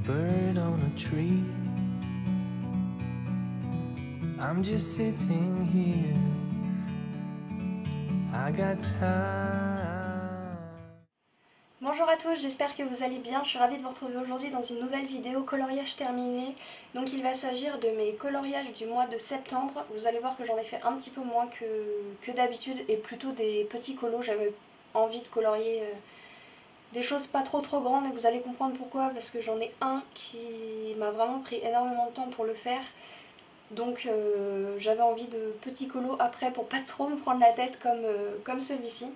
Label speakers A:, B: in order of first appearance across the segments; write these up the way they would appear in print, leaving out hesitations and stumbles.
A: bird on a tree. I'm just sitting here. I got time.
B: Bonjour à tous, j'espère que vous allez bien. Je suis ravie de vous retrouver aujourd'hui dans une nouvelle vidéo coloriage terminé. Donc il va s'agir de mes coloriages du mois de septembre. Vous allez voir que j'en ai fait un petit peu moins que d'habitude et plutôt des petits colos. J'avais envie de colorier des choses pas trop grandes et vous allez comprendre pourquoi, parce que j'en ai un qui m'a vraiment pris énormément de temps pour le faire. Donc j'avais envie de petits colos après pour pas trop me prendre la tête comme celui-ci.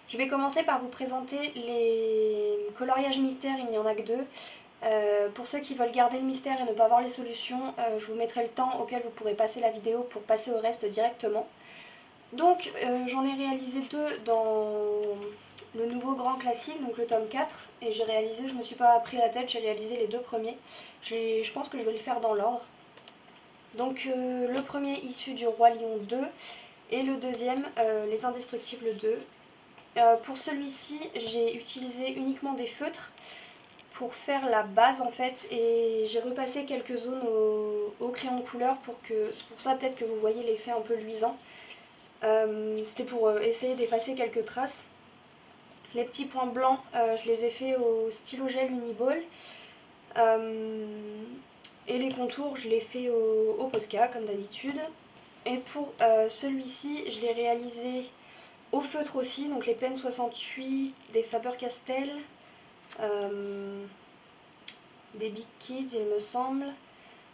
B: Je vais commencer par vous présenter les coloriages mystères, il n'y en a que deux. Pour ceux qui veulent garder le mystère et ne pas voir les solutions, je vous mettrai le temps auquel vous pourrez passer la vidéo pour passer au reste directement. Donc j'en ai réalisé deux dans le nouveau grand classique, donc le tome 4, et j'ai réalisé, je me suis pas pris la tête, j'ai réalisé les deux premiers. Je pense que je vais le faire dans l'ordre. Donc le premier issu du Roi Lion 2 et le deuxième les Indestructibles 2. Pour celui-ci, j'ai utilisé uniquement des feutres pour faire la base en fait, et j'ai repassé quelques zones au crayon de couleur c'est pour ça peut-être que vous voyez l'effet un peu luisant. C'était pour essayer d'effacer quelques traces. Les petits points blancs, je les ai fait au stylo gel Uniball. Et les contours, je les fais au Posca comme d'habitude. Et pour celui-ci, je l'ai réalisé au feutre aussi, donc les Pen 68, des Faber-Castell, des Big Kids il me semble.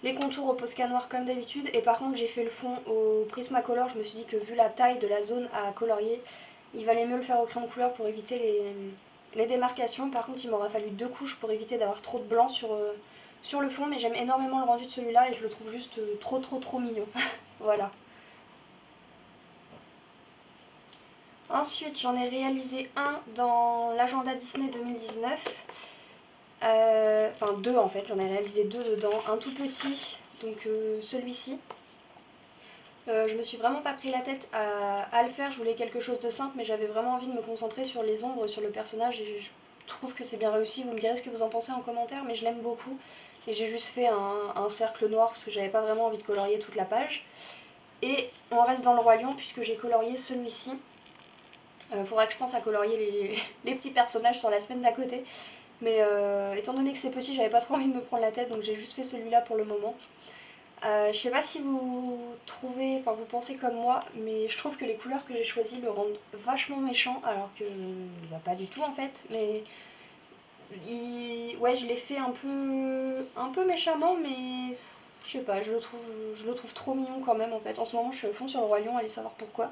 B: Les contours au Posca noir comme d'habitude, et par contre j'ai fait le fond au Prismacolor. Je me suis dit que vu la taille de la zone à colorier, il valait mieux le faire au crayon de couleur pour éviter les démarcations. Par contre il m'aura fallu deux couches pour éviter d'avoir trop de blanc sur le fond, mais j'aime énormément le rendu de celui-là et je le trouve juste trop mignon. Voilà. Ensuite j'en ai réalisé un dans l'agenda Disney 2019. Enfin deux en fait, j'en ai réalisé deux dedans, un tout petit, donc celui-ci. Je me suis vraiment pas pris la tête à le faire, je voulais quelque chose de simple, mais j'avais vraiment envie de me concentrer sur les ombres, sur le personnage, et je trouve que c'est bien réussi. Vous me direz ce que vous en pensez en commentaire, mais je l'aime beaucoup. Et j'ai juste fait un cercle noir parce que j'avais pas vraiment envie de colorier toute la page. Et on reste dans le Roi Lion puisque j'ai colorié celui-ci. Faudra que je pense à colorier les petits personnages sur la semaine d'à côté. Mais étant donné que c'est petit, j'avais pas trop envie de me prendre la tête, donc j'ai juste fait celui-là pour le moment. Je sais pas si vous trouvez, enfin vous pensez comme moi, mais je trouve que les couleurs que j'ai choisies le rendent vachement méchant, alors que bah, pas du tout en fait. Mais ouais, je l'ai fait un peu méchamment, mais je sais pas, je le trouve trop mignon quand même en fait. En ce moment, je suis à fond sur le Roi Lion, allez savoir pourquoi.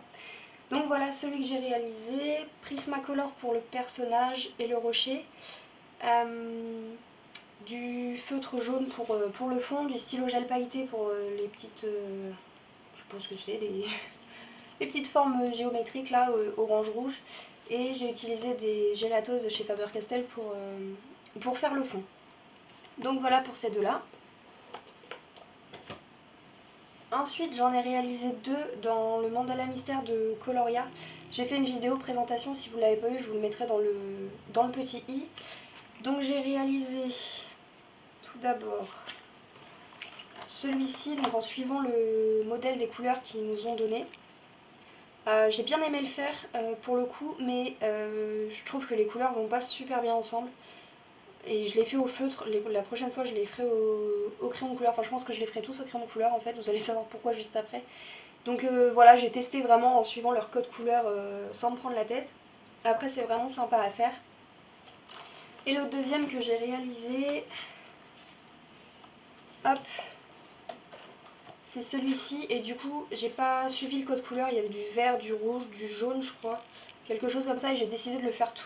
B: Donc voilà celui que j'ai réalisé, Prismacolor pour le personnage et le rocher. Du feutre jaune pour le fond, du stylo gel pailleté pour les petites, je pense que c'est les petites formes géométriques là, orange-rouge. Et j'ai utilisé des gélatoses de chez Faber-Castell pour faire le fond. Donc voilà pour ces deux-là. Ensuite j'en ai réalisé deux dans le mandala mystère de Coloria. J'ai fait une vidéo présentation, si vous ne l'avez pas eu, je vous le mettrai dans le petit i. Donc j'ai réalisé tout d'abord celui-ci, donc en suivant le modèle des couleurs qu'ils nous ont donné. J'ai bien aimé le faire pour le coup, mais je trouve que les couleurs vont pas super bien ensemble. Et je l'ai fait au feutre, la prochaine fois je les ferai au crayon de couleur. Enfin je pense que je les ferai tous au crayon de couleur en fait, vous allez savoir pourquoi juste après. Donc voilà, j'ai testé vraiment en suivant leur code couleur sans me prendre la tête. Après c'est vraiment sympa à faire. Et le deuxième que j'ai réalisé, hop, c'est celui-ci, et du coup j'ai pas suivi le code couleur, il y avait du vert, du rouge, du jaune je crois, quelque chose comme ça, et j'ai décidé de le faire tout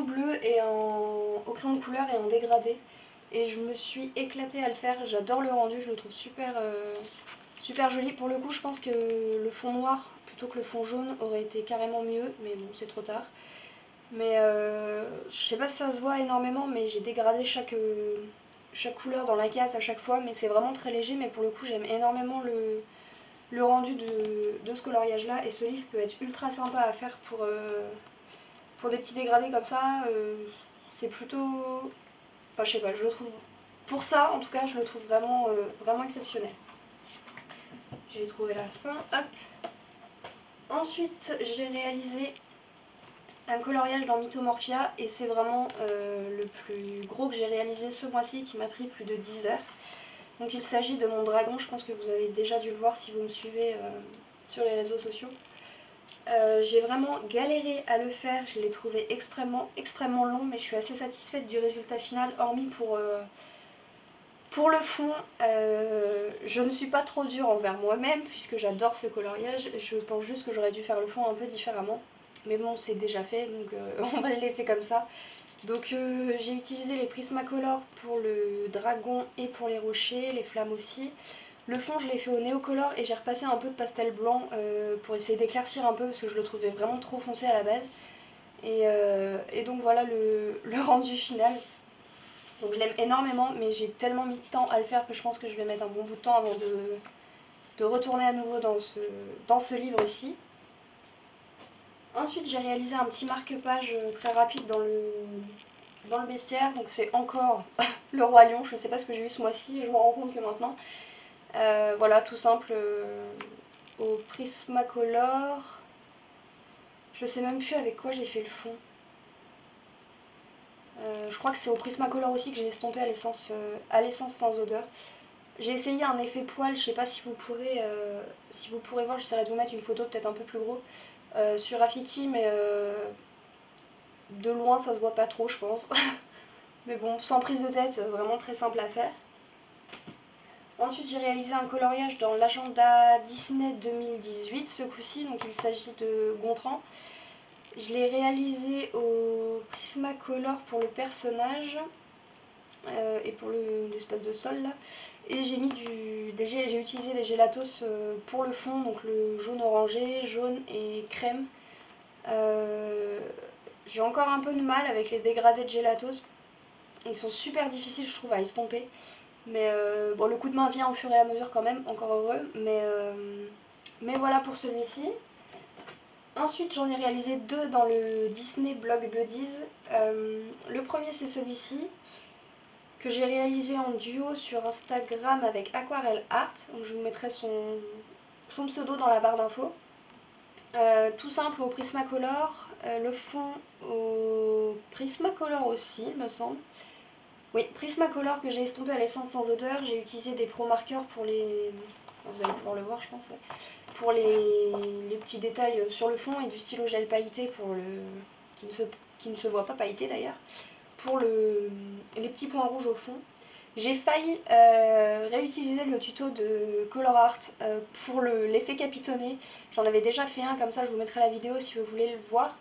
B: bleu et au crayon de couleur et en dégradé. Et je me suis éclatée à le faire, j'adore le rendu, je le trouve super joli. Pour le coup je pense que le fond noir plutôt que le fond jaune aurait été carrément mieux, mais bon c'est trop tard. Mais je sais pas si ça se voit énormément, mais j'ai dégradé chaque couleur dans la case à chaque fois, mais c'est vraiment très léger. Mais pour le coup j'aime énormément le rendu de ce coloriage là, et ce livre peut être ultra sympa à faire pour des petits dégradés comme ça. C'est plutôt Enfin je sais pas, je le trouve, pour ça en tout cas je le trouve vraiment, vraiment exceptionnel. J'ai trouvé la fin, hop. Ensuite j'ai réalisé un coloriage dans Mythomorphia et c'est vraiment le plus gros que j'ai réalisé ce mois-ci, qui m'a pris plus de 10 heures. Donc il s'agit de mon dragon, je pense que vous avez déjà dû le voir si vous me suivez sur les réseaux sociaux. J'ai vraiment galéré à le faire, je l'ai trouvé extrêmement long, mais je suis assez satisfaite du résultat final, hormis pour le fond. Je ne suis pas trop dure envers moi-même puisque j'adore ce coloriage, je pense juste que j'aurais dû faire le fond un peu différemment. Mais bon, c'est déjà fait, donc on va le laisser comme ça. Donc j'ai utilisé les Prismacolor pour le dragon et pour les rochers, les flammes aussi. Le fond je l'ai fait au Neocolor et j'ai repassé un peu de pastel blanc pour essayer d'éclaircir un peu parce que je le trouvais vraiment trop foncé à la base. Et donc voilà le rendu final. Donc je l'aime énormément, mais j'ai tellement mis de temps à le faire que je pense que je vais mettre un bon bout de temps avant de retourner à nouveau dans ce livre-ci. Ensuite j'ai réalisé un petit marque-page très rapide dans le bestiaire, donc c'est encore le Roi Lion, je sais pas ce que j'ai eu ce mois-ci, je me rends compte que maintenant. Voilà, tout simple, au Prismacolor. Je sais même plus avec quoi j'ai fait le fond. Je crois que c'est au Prismacolor aussi que j'ai estompé à l'essence sans odeur. J'ai essayé un effet poil, je sais pas si vous pourrez voir, j'essaierai de vous mettre une photo peut-être un peu plus gros sur Rafiki, mais de loin ça se voit pas trop je pense. Mais bon, sans prise de tête, vraiment très simple à faire. Ensuite j'ai réalisé un coloriage dans l'agenda Disney 2018 ce coup-ci, donc il s'agit de Gontran. Je l'ai réalisé au Prismacolor pour le personnage et pour l'espèce de sol là. Et j'ai utilisé des gélatos pour le fond, donc le jaune orangé, jaune et crème. J'ai encore un peu de mal avec les dégradés de gélatos. Ils sont super difficiles je trouve à estomper. Mais bon, le coup de main vient au fur et à mesure quand même, encore heureux. Mais voilà pour celui-ci. Ensuite j'en ai réalisé deux dans le Disney Blog Buddies. Le premier c'est celui-ci, que j'ai réalisé en duo sur Instagram avec Aquarelle Art. Donc je vous mettrai son pseudo dans la barre d'infos. Tout simple au Prismacolor, le fond au Prismacolor aussi il me semble. Oui, Prismacolor que j'ai estompé à l'essence sans odeur. J'ai utilisé des pro marqueurs pour les... Vous allez pouvoir le voir je pense, ouais. Pour les petits détails sur le fond et du stylo gel pailleté pour qui ne se voit pas pailleté d'ailleurs, pour les petits points rouges au fond. J'ai failli réutiliser le tuto de Color Art pour l'effet capitonné. J'en avais déjà fait un comme ça, je vous mettrai la vidéo si vous voulez le voir.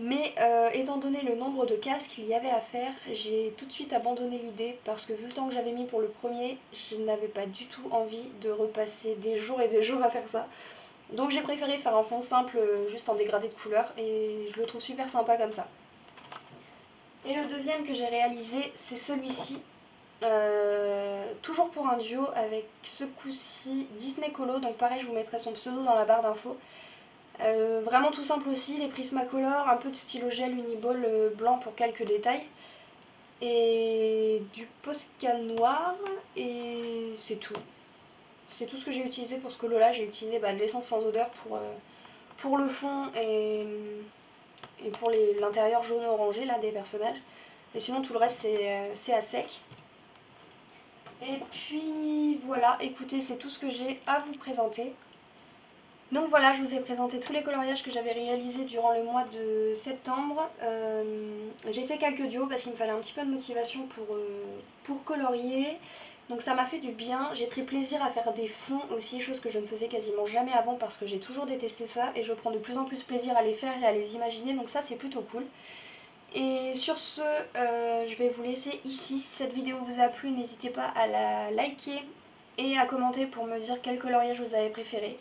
B: Mais étant donné le nombre de cases qu'il y avait à faire, j'ai tout de suite abandonné l'idée parce que vu le temps que j'avais mis pour le premier, je n'avais pas du tout envie de repasser des jours et des jours à faire ça. Donc j'ai préféré faire un fond simple juste en dégradé de couleur et je le trouve super sympa comme ça. Et le deuxième que j'ai réalisé, c'est celui-ci. Toujours pour un duo avec ce coup-ci Disney Colo, donc pareil je vous mettrai son pseudo dans la barre d'infos. Vraiment tout simple aussi, les Prismacolor, un peu de stylo gel Uniball blanc pour quelques détails. Et du Posca noir, et c'est tout. C'est tout ce que j'ai utilisé pour ce colo là. J'ai utilisé de l'essence sans odeur pour le fond et pour l'intérieur jaune et orangé là des personnages. Et sinon tout le reste c'est à sec. Et puis voilà, écoutez, c'est tout ce que j'ai à vous présenter. Donc voilà, je vous ai présenté tous les coloriages que j'avais réalisés durant le mois de septembre. J'ai fait quelques duos parce qu'il me fallait un petit peu de motivation pour colorier. Donc ça m'a fait du bien. J'ai pris plaisir à faire des fonds aussi, chose que je ne faisais quasiment jamais avant parce que j'ai toujours détesté ça. Et je prends de plus en plus plaisir à les faire et à les imaginer, donc ça c'est plutôt cool. Et sur ce, je vais vous laisser ici. Si cette vidéo vous a plu, n'hésitez pas à la liker et à commenter pour me dire quel coloriage vous avez préféré.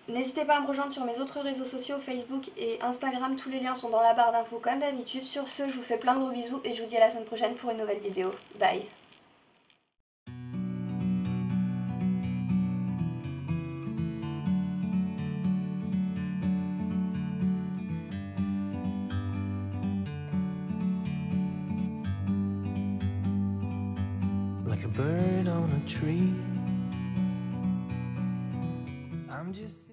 B: N'hésitez pas à me rejoindre sur mes autres réseaux sociaux, Facebook et Instagram, tous les liens sont dans la barre d'infos comme d'habitude. Sur ce, je vous fais plein de gros bisous et je vous dis à la semaine prochaine pour une nouvelle vidéo. Bye!
A: like a bird on a tree. I'm just